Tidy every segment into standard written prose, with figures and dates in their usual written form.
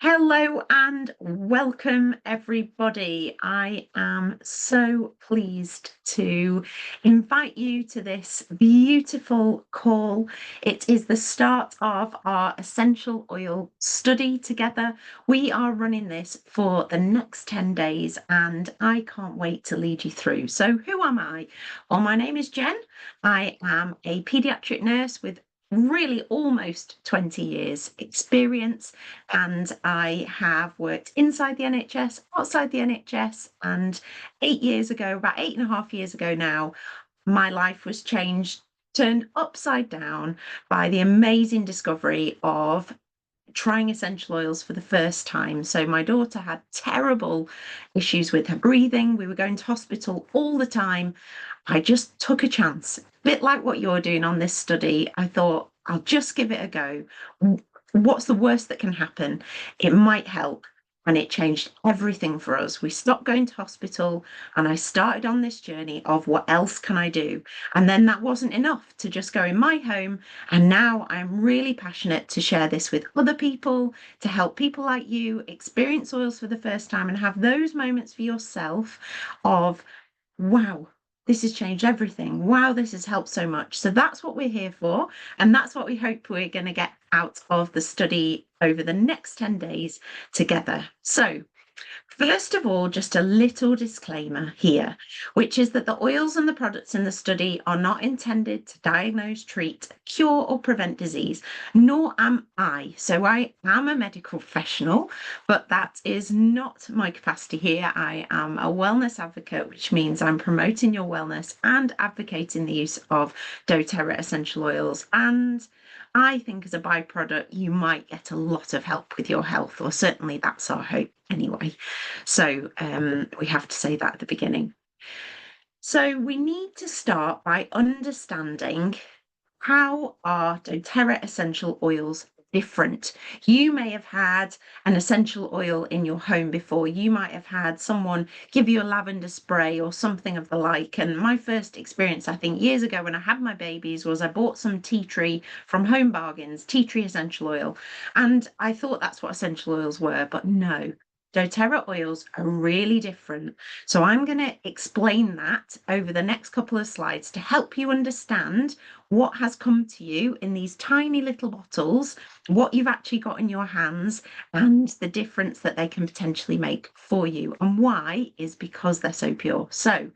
Hello and welcome, everybody. I am so pleased to invite you to this beautiful call. It is the start of our essential oil study together. We are running this for the next 10 days and I can't wait to lead you through. So, who am I? Well, my name is Jen. I am a paediatric nurse with really almost 20 years experience, and I have worked inside the NHS, outside the NHS, and 8 years ago, about 8.5 years ago now, my life was changed, turned upside down by the amazing discovery of trying essential oils for the first time. So my daughter had terrible issues with her breathing. We were going to hospital all the time. I just took a chance, a bit like what you're doing on this study. I thought, I'll just give it a go. What's the worst that can happen? It might help. And it changed everything for us. We stopped going to hospital and I started on this journey of what else can I do? And then that wasn't enough to just go in my home. And now I'm really passionate to share this with other people, to help people like you experience oils for the first time and have those moments for yourself of, wow, this has changed everything. Wow, this has helped so much. So that's what we're here for. And that's what we hope we're going to get out of the study over the next 10 days together. So, first of all, just a little disclaimer here, which is that the oils and the products in the study are not intended to diagnose, treat, cure, or prevent disease, nor am I. So I am a medical professional, but that is not my capacity here. I am a wellness advocate, which means I'm promoting your wellness and advocating the use of doTERRA essential oils. And I think as a byproduct, you might get a lot of help with your health, or certainly that's our hope anyway. So we have to say that at the beginning. So we need to start by understanding how are doTERRA essential oils different. You may have had an essential oil in your home before. You might have had someone give you a lavender spray or something of the like. And my first experience, I think years ago when I had my babies, was I bought some tea tree from Home Bargains, tea tree essential oil. And I thought that's what essential oils were, but no. doTERRA oils are really different. So I'm going to explain that over the next couple of slides to help you understand what has come to you in these tiny little bottles, what you've actually got in your hands, and the difference that they can potentially make for you. And why is because they're so pure. So,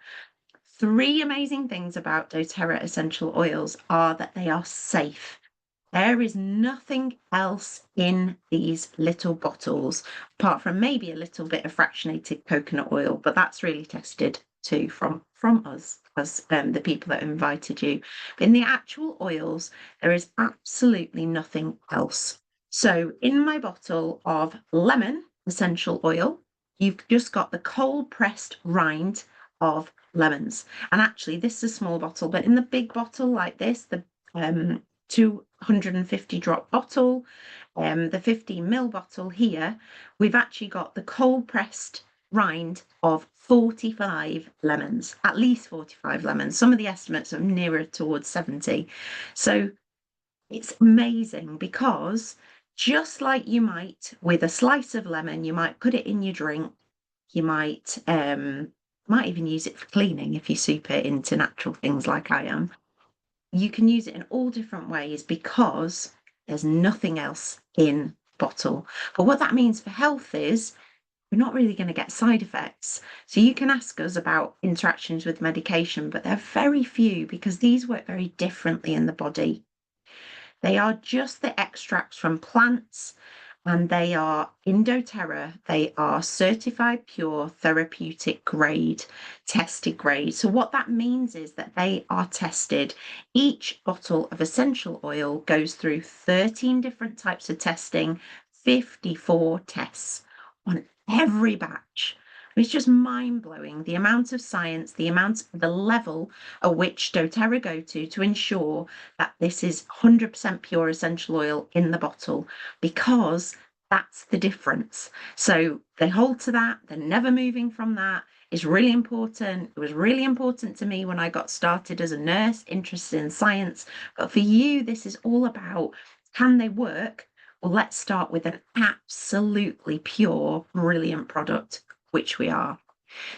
three amazing things about doTERRA essential oils are that they are safe. There is nothing else in these little bottles, apart from maybe a little bit of fractionated coconut oil, but that's really tested too from us as the people that invited you. But in the actual oils, there is absolutely nothing else. So in my bottle of lemon essential oil, you've just got the cold pressed rind of lemons. And actually, this is a small bottle, but in the big bottle like this, the 250 drop bottle, the 15 ml bottle here, we've actually got the cold pressed rind of 45 lemons, at least 45 lemons. Some of the estimates are nearer towards 70. So it's amazing because just like you might with a slice of lemon, you might put it in your drink, you might even use it for cleaning if you soup it into natural things like I am. You can use it in all different ways because there's nothing else in bottle. But what that means for health is we're not really going to get side effects. So you can ask us about interactions with medication, but they're very few because these work very differently in the body. They are just the extracts from plants, and they are in doTERRA, they are certified pure therapeutic grade, tested grade. So what that means is that they are tested. Each bottle of essential oil goes through 13 different types of testing, 54 tests on every batch. It's just mind-blowing the amount of science, the level at which doTERRA go to ensure that this is 100% pure essential oil in the bottle, because that's the difference. So they hold to that, they're never moving from that. It's really important. It was really important to me when I got started as a nurse, interested in science. But for you, this is all about, can they work Well, let's start with an absolutely pure, brilliant product, which we are.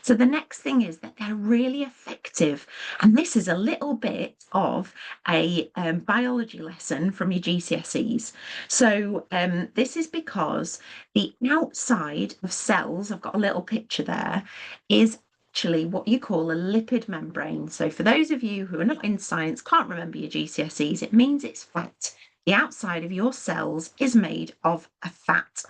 So the next thing is that they're really effective. And this is a little bit of a biology lesson from your GCSEs. So this is because the outside of cells, I've got a little picture there, is actually what you call a lipid membrane. So for those of you who are not in science, can't remember your GCSEs, it means it's fat. The outside of your cells is made of a fat.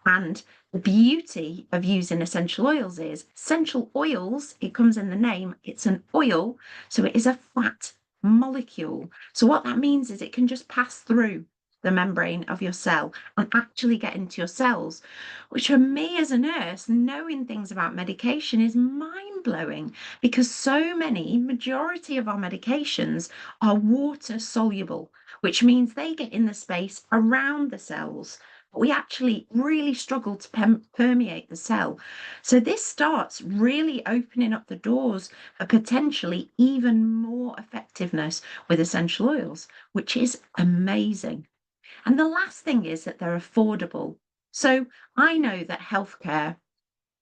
And the beauty of using essential oils is essential oils, it comes in the name, it's an oil, so it is a fat molecule. So what that means is it can just pass through the membrane of your cell and actually get into your cells, which for me as a nurse, knowing things about medication is mind-blowing because so many, majority of our medications are water soluble, which means they get in the space around the cells. We actually really struggle to permeate the cell. So this starts really opening up the doors for potentially even more effectiveness with essential oils, which is amazing. And the last thing is that they're affordable. So I know that healthcare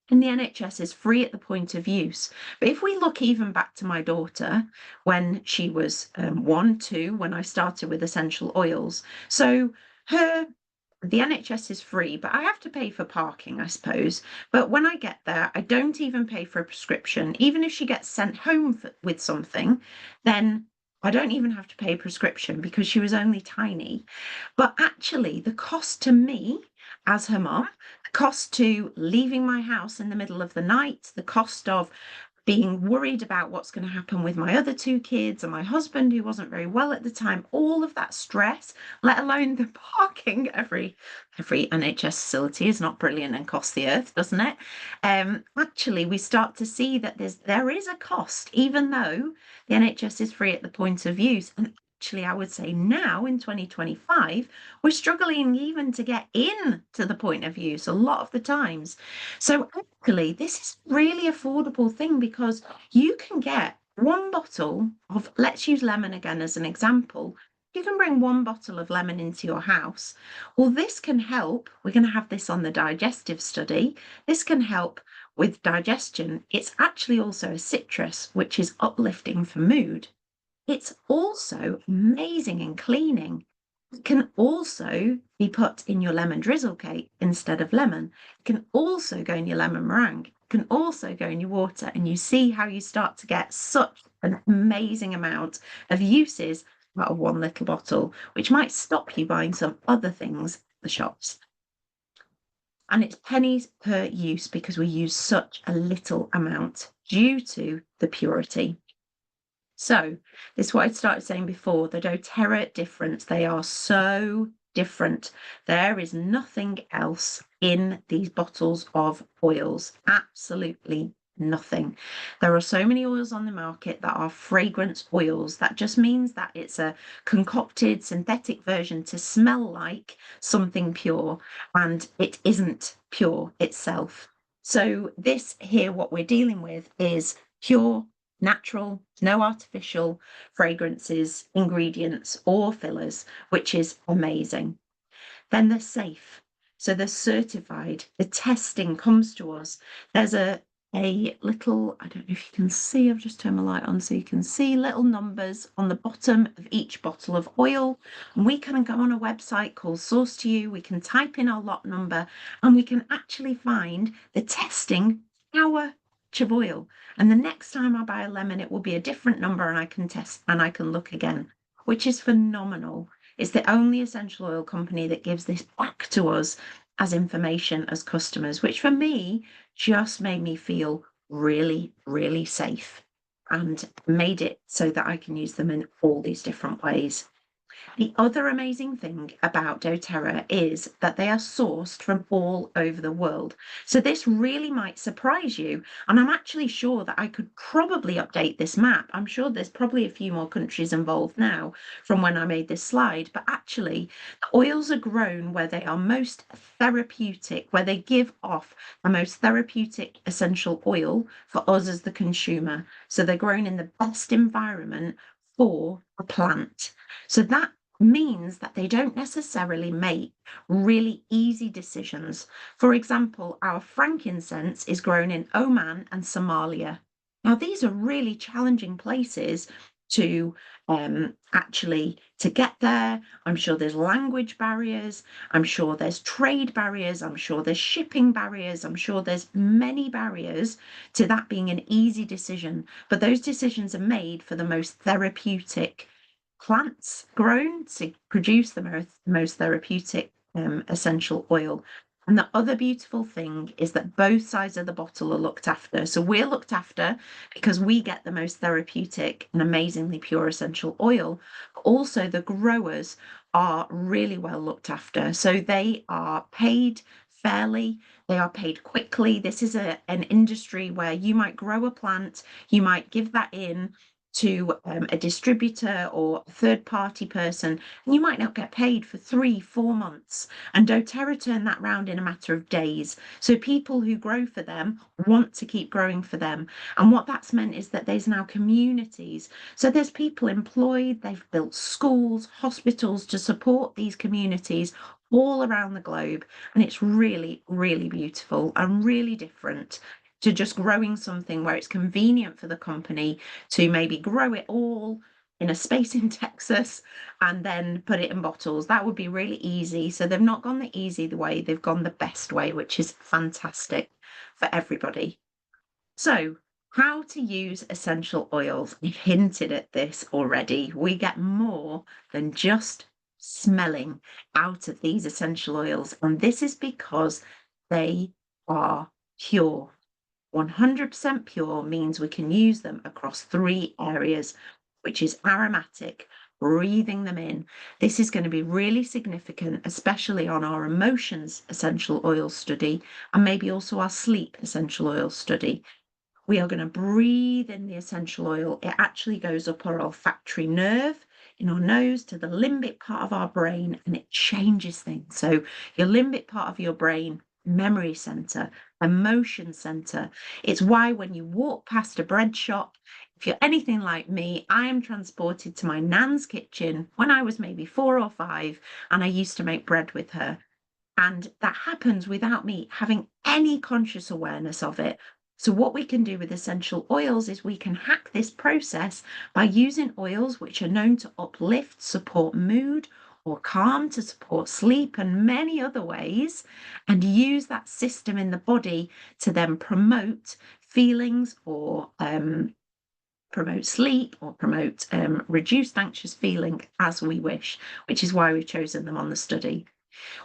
in the NHS is free at the point of use. But if we look even back to my daughter when she was 1, 2, when I started with essential oils, so her the NHS is free, but I have to pay for parking, I suppose. But when I get there, I don't even pay for a prescription. Even if she gets sent home with something, then I don't even have to pay a prescription because she was only tiny. But actually, the cost to me as her mom, the cost to leaving my house in the middle of the night, the cost of being worried about what's going to happen with my other 2 kids and my husband who wasn't very well at the time, all of that stress, let alone the parking. Every NHS facility is not brilliant and costs the earth, doesn't it? Actually, we start to see that there is a cost, even though the NHS is free at the point of use. And actually, I would say now in 2025, we're struggling even to get in to the point of use a lot of the times. So actually, this is really affordable thing because you can get one bottle of, let's use lemon again as an example. You can bring one bottle of lemon into your house. Well, this can help. We're going to have this on the digestive study. This can help with digestion. It's actually also a citrus, which is uplifting for mood. It's also amazing in cleaning. It can also be put in your lemon drizzle cake instead of lemon. It can also go in your lemon meringue. It can also go in your water, and you see how you start to get such an amazing amount of uses out of one little bottle, which might stop you buying some other things at the shops. And it's pennies per use because we use such a little amount due to the purity. So this is what I started saying before, the doTERRA difference. They are so different. There is nothing else in these bottles of oils. Absolutely nothing. There are so many oils on the market that are fragrance oils. That just means that it's a concocted synthetic version to smell like something pure, and it isn't pure itself. So this here, what we're dealing with is pure, natural, no artificial fragrances, ingredients, or fillers, which is amazing. Then they're safe. So they're certified. The testing comes to us. There's a little, I don't know if you can see, I've just turned my light on so you can see little numbers on the bottom of each bottle of oil. And we can go on a website called Source to You. We can type in our lot number and we can actually find the testing our of oil. And the next time I buy a lemon, it will be a different number and I can test and I can look again, which is phenomenal. It's the only essential oil company that gives this back to us as information as customers, which for me just made me feel really, really safe and made it so that I can use them in all these different ways. The other amazing thing about doTERRA is that they are sourced from all over the world. So this really might surprise you. And I'm actually sure that I could probably update this map. I'm sure there's probably a few more countries involved now from when I made this slide, but actually the oils are grown where they are most therapeutic, where they give off the most therapeutic essential oil for us as the consumer. So they're grown in the best environment for a plant. So that means that they don't necessarily make really easy decisions. For example, our frankincense is grown in Oman and Somalia. Now, these are really challenging places to actually to get there. I'm sure there's language barriers. I'm sure there's trade barriers. I'm sure there's shipping barriers. I'm sure there's many barriers to that being an easy decision. But those decisions are made for the most therapeutic plants grown to produce the most therapeutic essential oil. And the other beautiful thing is that both sides of the bottle are looked after. So we're looked after because we get the most therapeutic and amazingly pure essential oil. But also, the growers are really well looked after. So they are paid fairly, they are paid quickly. This is an industry where you might grow a plant, you might give that in to a distributor or a third party person, and you might not get paid for 3-4 months. And doTERRA turn that round in a matter of days. So people who grow for them want to keep growing for them. And what that's meant is that there's now communities. So there's people employed, they've built schools, hospitals to support these communities all around the globe. And it's really, really beautiful and really different to just growing something where it's convenient for the company to maybe grow it all in a space in Texas and then put it in bottles. That would be really easy. So they've not gone the easy way, they've gone the best way, which is fantastic for everybody. So, how to use essential oils. We've hinted at this already. We get more than just smelling out of these essential oils, and this is because they are pure. 100% pure means we can use them across 3 areas, which is aromatic, breathing them in. This is going to be really significant, especially on our emotions essential oil study and maybe also our sleep essential oil study. We are going to breathe in the essential oil. It actually goes up our olfactory nerve in our nose to the limbic part of our brain, and it changes things. So your limbic part of your brain, memory center, emotion center. It's why when you walk past a bread shop, if you're anything like me, I am transported to my nan's kitchen when I was maybe 4 or 5, and I used to make bread with her. And that happens without me having any conscious awareness of it. So, what we can do with essential oils is we can hack this process by using oils which are known to uplift, support mood, or calm, to support sleep, and many other ways, and use that system in the body to then promote feelings or promote sleep or promote reduced anxious feeling as we wish, which is why we've chosen them on the study.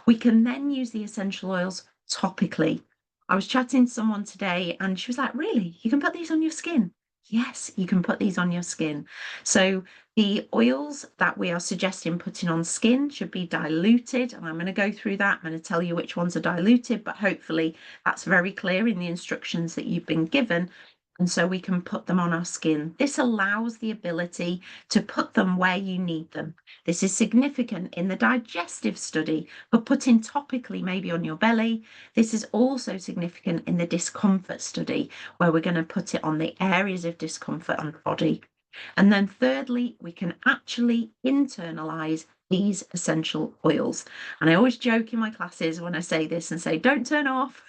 We can then use the essential oils topically. I was chatting to someone today and she was like, really? You can put these on your skin? Yes, you can put these on your skin. So the oils that we are suggesting putting on skin should be diluted. And I'm going to go through that. I'm going to tell you which ones are diluted, but hopefully that's very clear in the instructions that you've been given. And so we can put them on our skin. This allows the ability to put them where you need them. This is significant in the digestive study for putting topically maybe on your belly. This is also significant in the discomfort study where we're going to put it on the areas of discomfort on the body. And then thirdly, we can actually internalize these essential oils. And I always joke in my classes when I say this and say, don't turn off.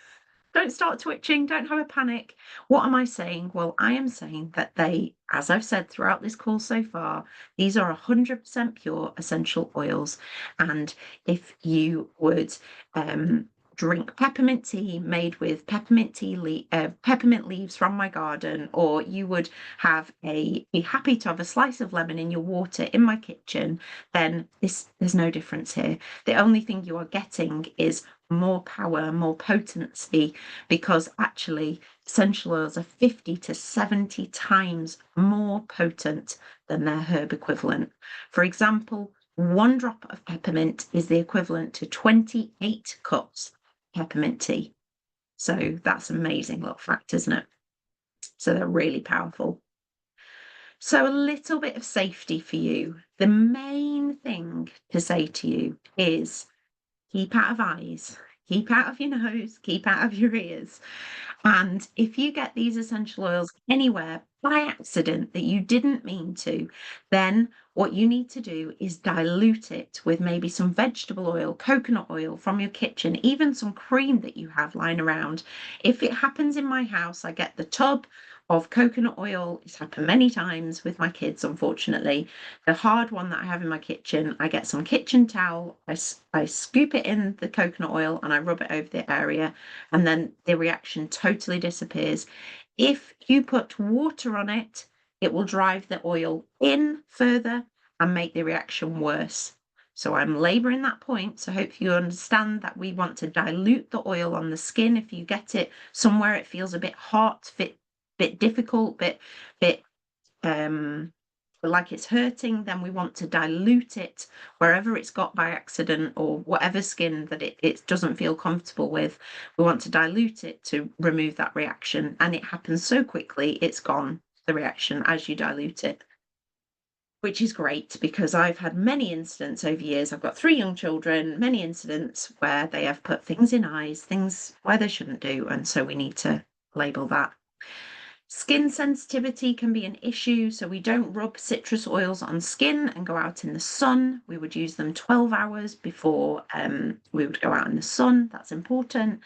Don't start twitching, don't have a panic. What am I saying? Well, I am saying that they, as I've said throughout this call so far, these are 100% pure essential oils. And if you would drink peppermint tea made with peppermint leaves from my garden, or you would be happy to have a slice of lemon in your water in my kitchen, then there's no difference here. The only thing you are getting is more power, more potency, because actually essential oils are 50 to 70 times more potent than their herb equivalent. For example, 1 drop of peppermint is the equivalent to 28 cups peppermint tea. So that's amazing little fact, isn't it? So they're really powerful. So a little bit of safety for you. The main thing to say to you is keep out of eyes, keep out of your nose, keep out of your ears. And if you get these essential oils anywhere by accident that you didn't mean to, then what you need to do is dilute it with maybe some vegetable oil, coconut oil from your kitchen, even some cream that you have lying around. If it happens in my house, I get the tub of coconut oil. It's happened many times with my kids, unfortunately. The hard one that I have in my kitchen, I get some kitchen towel, I scoop it in the coconut oil and I rub it over the area, and then the reaction totally disappears. If you put water on it, it will drive the oil in further and make the reaction worse. So I'm labouring that point. So hope you understand that we want to dilute the oil on the skin. If you get it somewhere it feels a bit hot, bit difficult, bit like it's hurting, then we want to dilute it wherever it's got by accident, or whatever skin that it doesn't feel comfortable with. We want to dilute it to remove that reaction, and it happens so quickly, it's gone, the reaction, as you dilute it, which is great because I've had many incidents over years. I've got 3 young children, many incidents where they have put things in eyes, things where they shouldn't do, and so we need to label that. Skin sensitivity can be an issue, so we don't rub citrus oils on skin and go out in the sun. We would use them 12 hours before we would go out in the sun. That's important.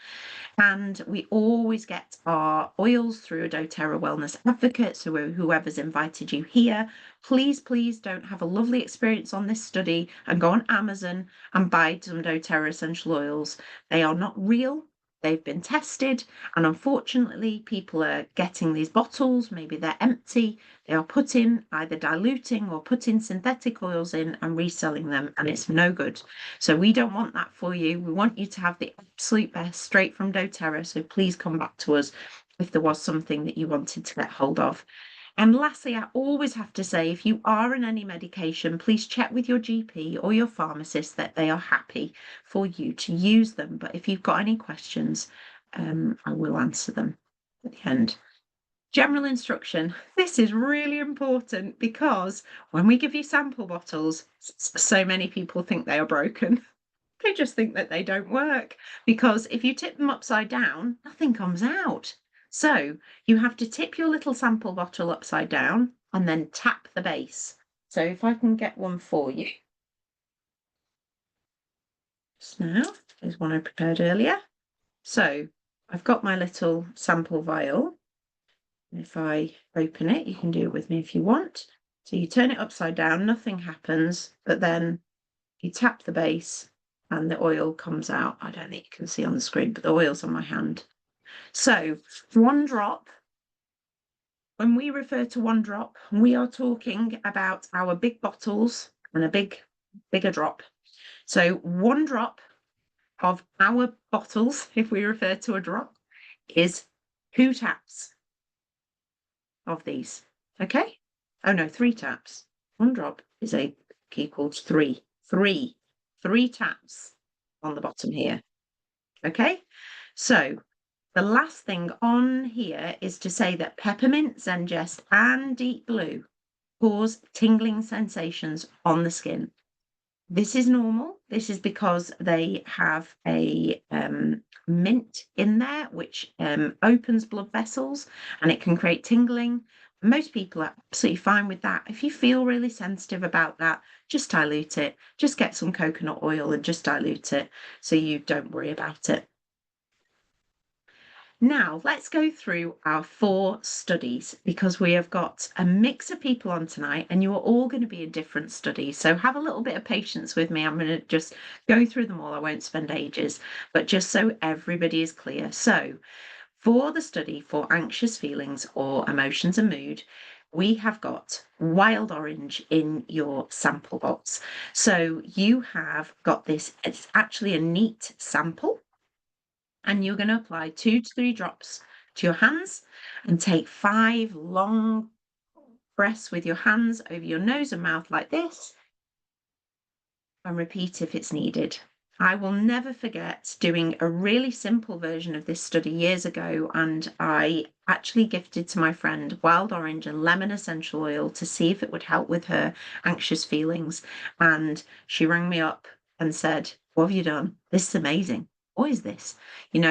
And we always get our oils through a doTERRA Wellness Advocate. So whoever's invited you here, please don't have a lovely experience on this study and go on Amazon and buy some doTERRA essential oils. They are not real. They've been tested, and unfortunately people are getting these bottles, maybe they're empty, they are putting either diluting or putting synthetic oils in and reselling them, and it's no good. So we don't want that for you. We want you to have the absolute best straight from doTERRA, so please come back to us if there was something that you wanted to get hold of. And lastly, I always have to say, if you are on any medication, please check with your GP or your pharmacist that they are happy for you to use them. But if you've got any questions, I will answer them at the end. General instruction. This is really important because when we give you sample bottles, so many people think they are broken. They just think that they don't work, because if you tip them upside down, nothing comes out. So you have to tip your little sample bottle upside down and then tap the base. So if I can get one for you. Just now, there's one I prepared earlier. So I've got my little sample vial. If I open it, you can do it with me if you want. So you turn it upside down, nothing happens, but then you tap the base and the oil comes out. I don't think you can see on the screen, but the oil's on my hand. So 1 drop, when we refer to 1 drop, we are talking about our big bottles and a bigger drop. So 1 drop of our bottles, if we refer to a drop, is 2 taps of these. Okay? Oh no, 3 taps. 1 drop is equals 3. 3 taps on the bottom here. Okay? So the last thing on here is to say that peppermint, Zengest, and Deep Blue cause tingling sensations on the skin. This is normal. This is because they have a mint in there, which opens blood vessels, and it can create tingling. Most people are absolutely fine with that. If you feel really sensitive about that, just dilute it. Just get some coconut oil and just dilute it so you don't worry about it. Now, let's go through our 4 studies, because we have got a mix of people on tonight and you are all going to be in different studies. So have a little bit of patience with me. I'm going to just go through them all. I won't spend ages, but just so everybody is clear. So for the study for anxious feelings or emotions and mood, we have got wild orange in your sample box. So you have got this, it's actually a neat sample. And you're going to apply 2 to 3 drops to your hands and take 5 long breaths with your hands over your nose and mouth like this, and repeat if it's needed. I will never forget doing a really simple version of this study years ago, and I actually gifted to my friend wild orange and lemon essential oil to see if it would help with her anxious feelings. And she rang me up and said, "What have you done? This is amazing. What is this?"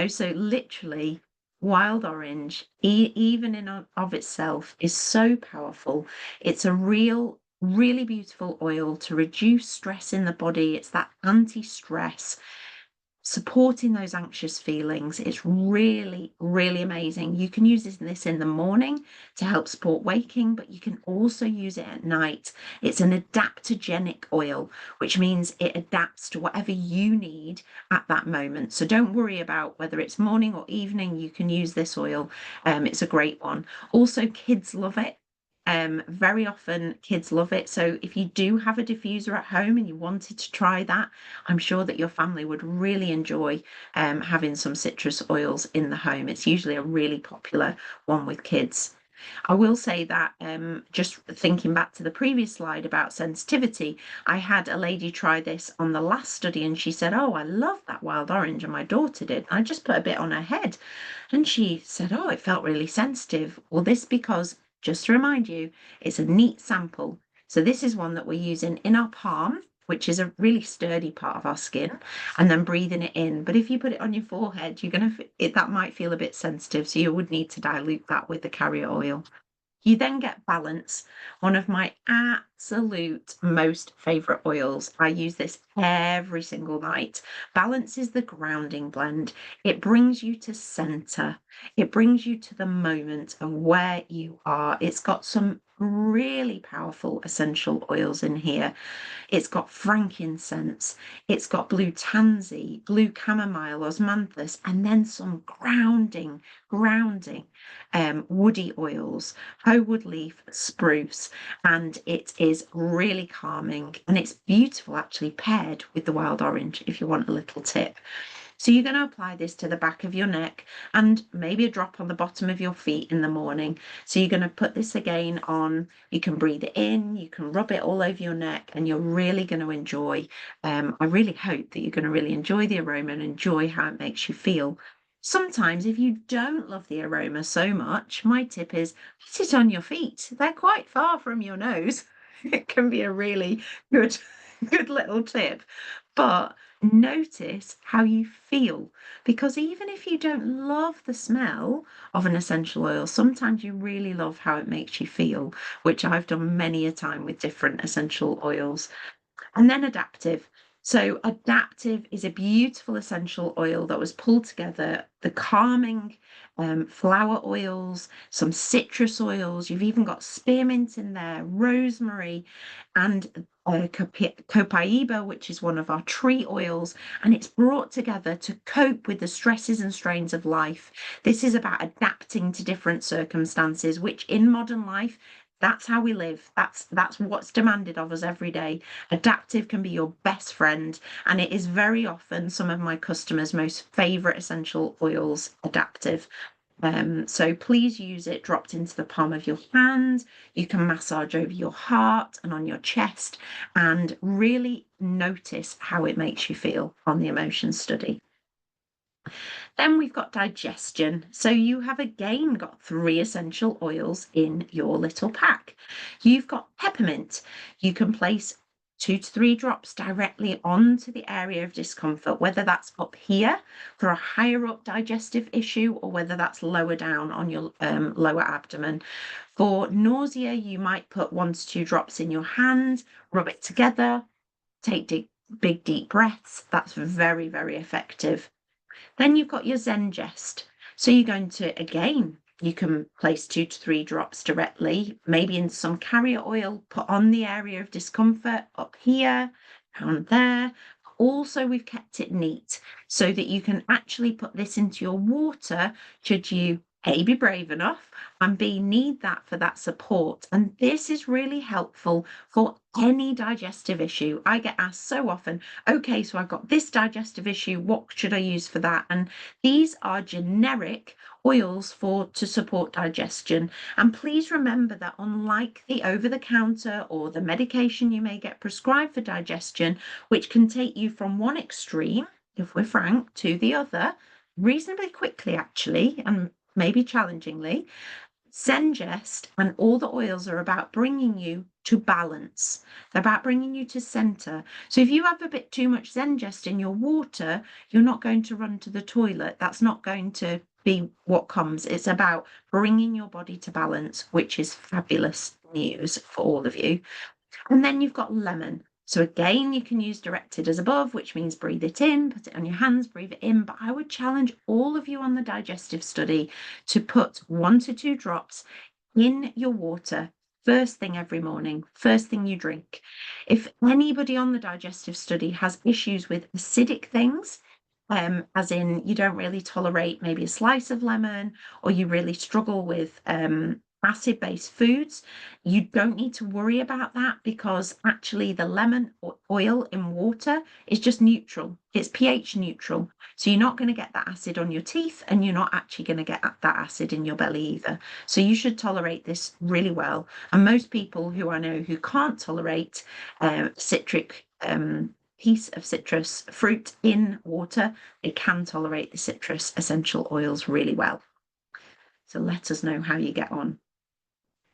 So literally wild orange, even in of itself, is so powerful. It's a real really beautiful oil to reduce stress in the body. It's that anti-stress, supporting those anxious feelings. It's really, really amazing. You can use this in the morning to help support waking, but you can also use it at night. It's an adaptogenic oil, which means it adapts to whatever you need at that moment. So don't worry about whether it's morning or evening, you can use this oil. It's a great one. Also, kids love it. Very often kids love it. So if you do have a diffuser at home and you wanted to try that, I'm sure that your family would really enjoy having some citrus oils in the home. It's usually a really popular one with kids. I will say that just thinking back to the previous slide about sensitivity, I had a lady try this on the last study and she said, "Oh, I love that wild orange," and my daughter did. I just put a bit on her head and she said, "Oh, it felt really sensitive." Well, this because, just to remind you, it's a neat sample. So this is one that we're using in our palm, which is a really sturdy part of our skin, and then breathing it in. But if you put it on your forehead, that might feel a bit sensitive, so you would need to dilute that with the carrier oil. You then get Balance, one of my absolute most favorite oils. I use this every single night. Balance is the grounding blend. It brings you to center. It brings you to the moment of where you are. It's got some really powerful essential oils in here. It's got frankincense, it's got blue tansy, blue chamomile, osmanthus, and then some grounding woody oils, wood leaf, spruce, and it is really calming and it's beautiful actually paired with the wild orange if you want a little tip. So you're going to apply this to the back of your neck and maybe a drop on the bottom of your feet in the morning. So you're going to put this again on, you can breathe it in, you can rub it all over your neck, and you're really going to enjoy. I really hope that you're going to really enjoy the aroma and enjoy how it makes you feel. Sometimes, if you don't love the aroma so much, my tip is put it on your feet. They're quite far from your nose. It can be a really good, good little tip. But notice how you feel, because even if you don't love the smell of an essential oil, sometimes you really love how it makes you feel, which I've done many a time with different essential oils. And then Adaptive. So Adaptive is a beautiful essential oil that was pulled together, the calming flower oils, some citrus oils. You've even got spearmint in there, rosemary, and copaiba, which is one of our tree oils, and it's brought together to cope with the stresses and strains of life. This is about adapting to different circumstances, which in modern life, that's how we live. That's what's demanded of us every day. Adaptive can be your best friend, and it is very often some of my customers' most favorite essential oils, Adaptive. So please use it dropped into the palm of your hand. You can massage over your heart and on your chest and really notice how it makes you feel on the emotion study. Then we've got digestion. So you have again got 3 essential oils in your little pack. You've got peppermint. You can place 2 to 3 drops directly onto the area of discomfort, whether that's up here for a higher up digestive issue or whether that's lower down on your lower abdomen. For nausea, you might put 1 to 2 drops in your hand, rub it together, take big deep breaths. That's very, very effective. Then you've got your Zengest. So you're going to, again, you can place 2 to 3 drops directly, maybe in some carrier oil, put on the area of discomfort up here, down there. Also, we've kept it neat so that you can actually put this into your water should you A, be brave enough, and B, need that for that support. And this is really helpful for any digestive issue. I get asked so often, okay, so I've got this digestive issue, what should I use for that? And these are generic oils to support digestion. And please remember that unlike the over-the-counter or the medication you may get prescribed for digestion, which can take you from one extreme, if we're frank, to the other, reasonably quickly actually, and maybe challengingly, Zengest and all the oils are about bringing you to balance. They're about bringing you to center. So if you have a bit too much Zengest in your water, you're not going to run to the toilet. That's not going to be what comes. It's about bringing your body to balance, which is fabulous news for all of you. And then you've got lemon. So again, you can use directed as above, which means breathe it in, put it on your hands, breathe it in. But I would challenge all of you on the digestive study to put 1 to 2 drops in your water first thing every morning, first thing you drink. If anybody on the digestive study has issues with acidic things, as in you don't really tolerate maybe a slice of lemon, or you really struggle with acid-based foods, you don't need to worry about that, because actually the lemon oil in water is just neutral. It's pH neutral. So you're not going to get that acid on your teeth, and you're not actually going to get that acid in your belly either. So you should tolerate this really well. And most people who I know who can't tolerate citric piece of citrus fruit in water, they can tolerate the citrus essential oils really well. So let us know how you get on.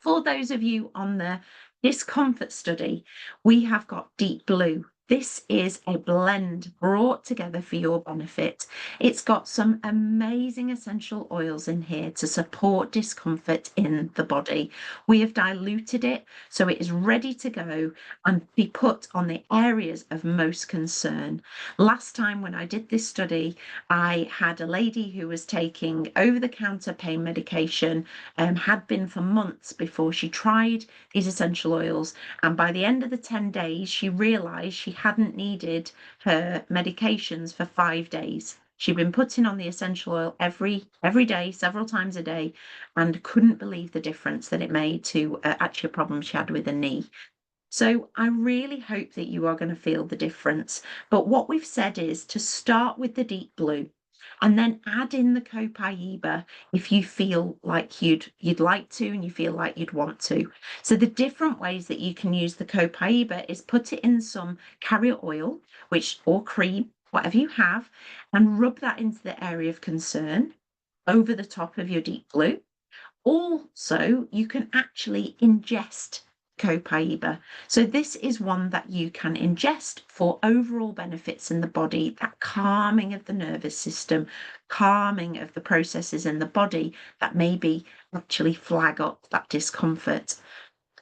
For those of you on the discomfort study, we have got Deep Blue. This is a blend brought together for your benefit. It's got some amazing essential oils in here to support discomfort in the body. We have diluted it so it is ready to go and be put on the areas of most concern. Last time when I did this study, I had a lady who was taking over-the-counter pain medication, had been for months before she tried these essential oils. And by the end of the 10 days, she realized she hadn't needed her medications for 5 days. She'd been putting on the essential oil every day, several times a day, and couldn't believe the difference that it made to actually a problem she had with her knee. So I really hope that you are going to feel the difference. But what we've said is to start with the Deep Blue, and then add in the Copaiba if you feel like you'd like to, and you feel like you'd want to. So the different ways that you can use the Copaiba is put it in some carrier oil, or cream, whatever you have, and rub that into the area of concern over the top of your Deep Blue. Also, you can actually ingest Copaiba. So this is one that you can ingest for overall benefits in the body, that calming of the nervous system, calming of the processes in the body that maybe actually flag up that discomfort.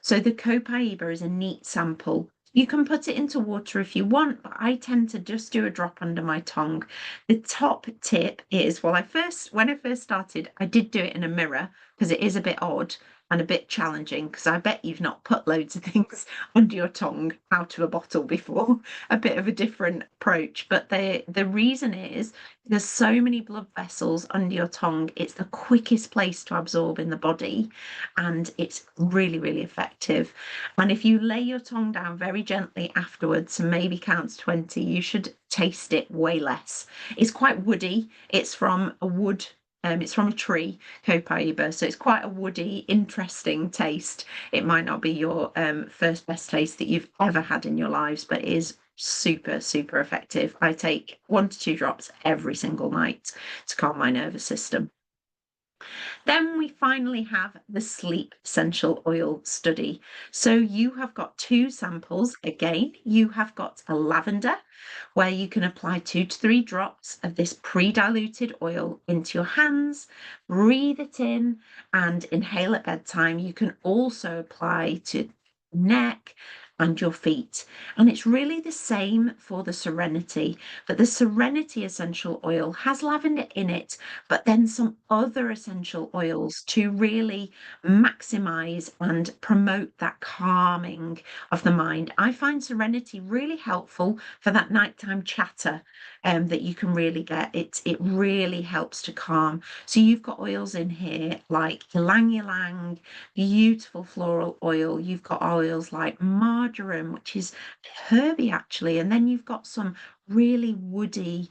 So the Copaiba is a neat sample. You can put it into water if you want, but I tend to just do a drop under my tongue. The top tip is, when I first started, I did do it in a mirror because it is a bit odd and a bit challenging, because I bet you've not put loads of things under your tongue out of a bottle before. A bit of a different approach, but the reason is there's so many blood vessels under your tongue. It's the quickest place to absorb in the body, and it's really, really effective. And if you lay your tongue down very gently afterwards and maybe count to 20, you should taste it way less. It's quite woody. It's from a wood. It's from a tree, Copaiba, so it's quite a woody, interesting taste. It might not be your first best taste that you've ever had in your lives, but it is super, super effective. I take 1 to 2 drops every single night to calm my nervous system. Then we finally have the sleep essential oil study. So you have got 2 samples. Again, you have got a lavender, where you can apply 2 to 3 drops of this pre-diluted oil into your hands, breathe it in, and inhale at bedtime. You can also apply to neck and your feet. And it's really the same for the Serenity, but the Serenity essential oil has lavender in it, but then some other essential oils to really maximize and promote that calming of the mind. I find Serenity really helpful for that nighttime chatter that you can really get. It really helps to calm. So you've got oils in here like ylang ylang, beautiful floral oil. You've got oils like marjoram, which is herby actually, and then you've got some really woody,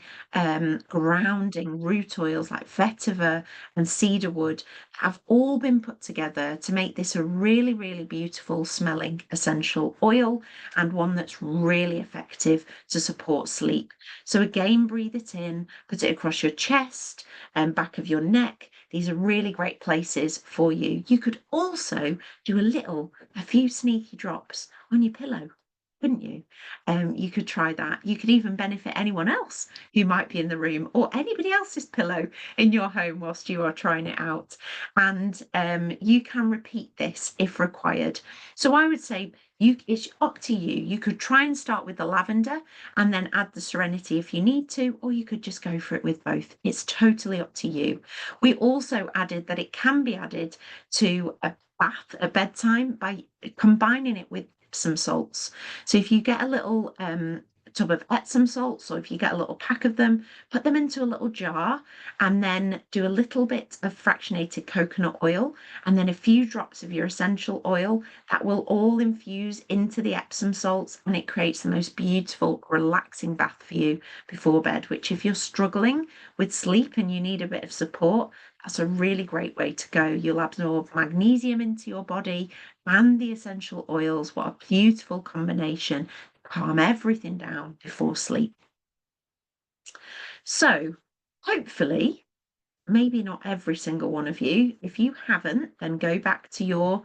grounding root oils like vetiver and cedarwood, have all been put together to make this a really, really beautiful smelling essential oil, and one that's really effective to support sleep. So again, breathe it in, put it across your chest and back of your neck. These are really great places for you. You could also do a few sneaky drops on your pillow. couldn't you? You could try that. You could even benefit anyone else who might be in the room or anybody else's pillow in your home whilst you are trying it out. And you can repeat this if required. So I would say it's up to you. You could try and start with the lavender and then add the serenity if you need to, or you could just go for it with both. It's totally up to you. We also added that it can be added to a bath at bedtime by combining it with Epsom salts. So if you get a little tub of Epsom salts, or if you get a little pack of them, put them into a little jar and then do a little bit of fractionated coconut oil and then a few drops of your essential oil. That will all infuse into the Epsom salts and it creates the most beautiful, relaxing bath for you before bed, which if you're struggling with sleep and you need a bit of support, that's a really great way to go. You'll absorb magnesium into your body and the essential oils. What a beautiful combination. Calm everything down before sleep. So, hopefully, maybe not every single one of you. If you haven't, then go back to your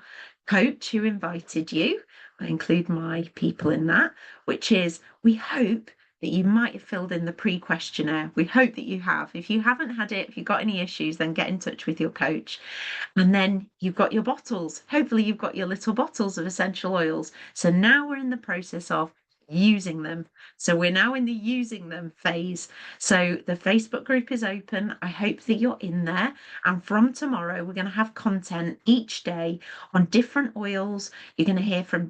coach who invited you. I include my people in that, which is we hope that you might have filled in the pre-questionnaire. We hope that you have. If you haven't had it, if you've got any issues, then get in touch with your coach. And then you've got your bottles. Hopefully you've got your little bottles of essential oils. So now we're in the process of using them. So we're now in the using them phase. So the Facebook group is open. I hope that you're in there. And from tomorrow, we're going to have content each day on different oils. You're going to hear from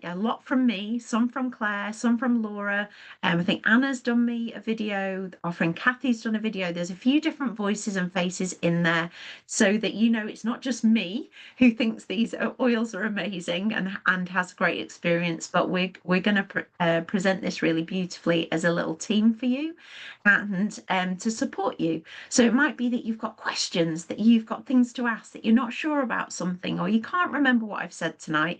a lot from me, some from Claire, some from Laura. I think Anna's done me a video. Our friend Kathy's done a video. There's a few different voices and faces in there so that you know it's not just me who thinks these oils are amazing and has a great experience, but we're going to present this really beautifully as a little team for you and to support you. So it might be that you've got questions, that you've got things to ask, that you're not sure about something, or you can't remember what I've said tonight.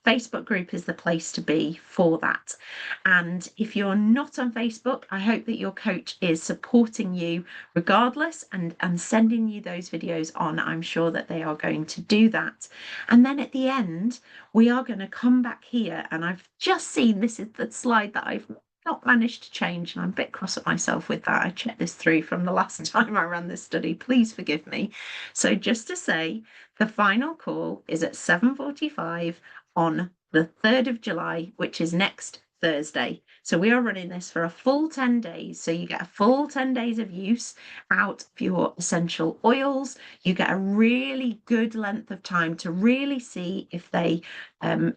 Facebook group is the place to be for that. And if you're not on Facebook, I hope that your coach is supporting you regardless and sending you those videos on. I'm sure that they are going to do that. And then at the end, we are going to come back here. And I've just seen, this is the slide that I've not managed to change, and I'm a bit cross at myself with that. I checked this through from the last time I ran this study. Please forgive me. So just to say, the final call is at 7:45 on the 3rd of July, which is next Thursday. So we are running this for a full 10 days. So you get a full 10 days of use out of your essential oils. You get a really good length of time to really see if they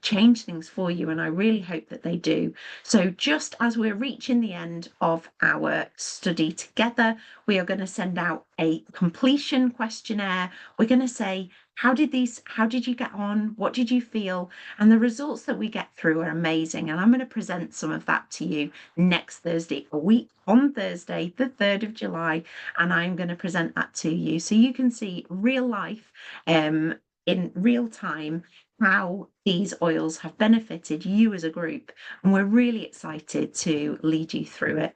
change things for you. And I really hope that they do. So just as we're reaching the end of our study together, we are going to send out a completion questionnaire. We're going to say, how did you get on? What did you feel? And the results that we get through are amazing. And I'm going to present some of that to you next Thursday, a week on Thursday, the 3rd of July. And I'm going to present that to you so you can see real life in real time how these oils have benefited you as a group. And we're really excited to lead you through it.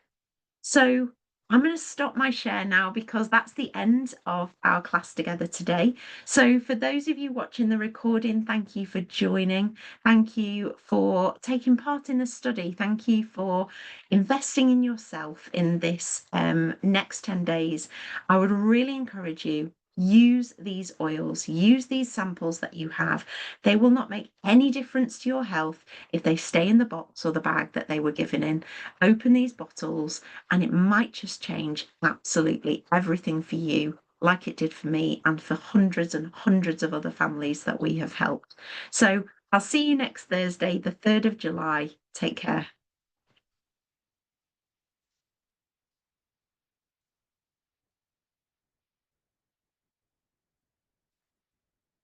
So I'm going to stop my share now because that's the end of our class together today. So for those of you watching the recording, thank you for joining. Thank you for taking part in the study. Thank you for investing in yourself in this next 10 days. I would really encourage you, use these oils, use these samples that you have. They will not make any difference to your health if they stay in the box or the bag that they were given in. Open these bottles and it might just change absolutely everything for you, like it did for me and for hundreds and hundreds of other families that we have helped. So I'll see you next Thursday, the 3rd of July. Take care.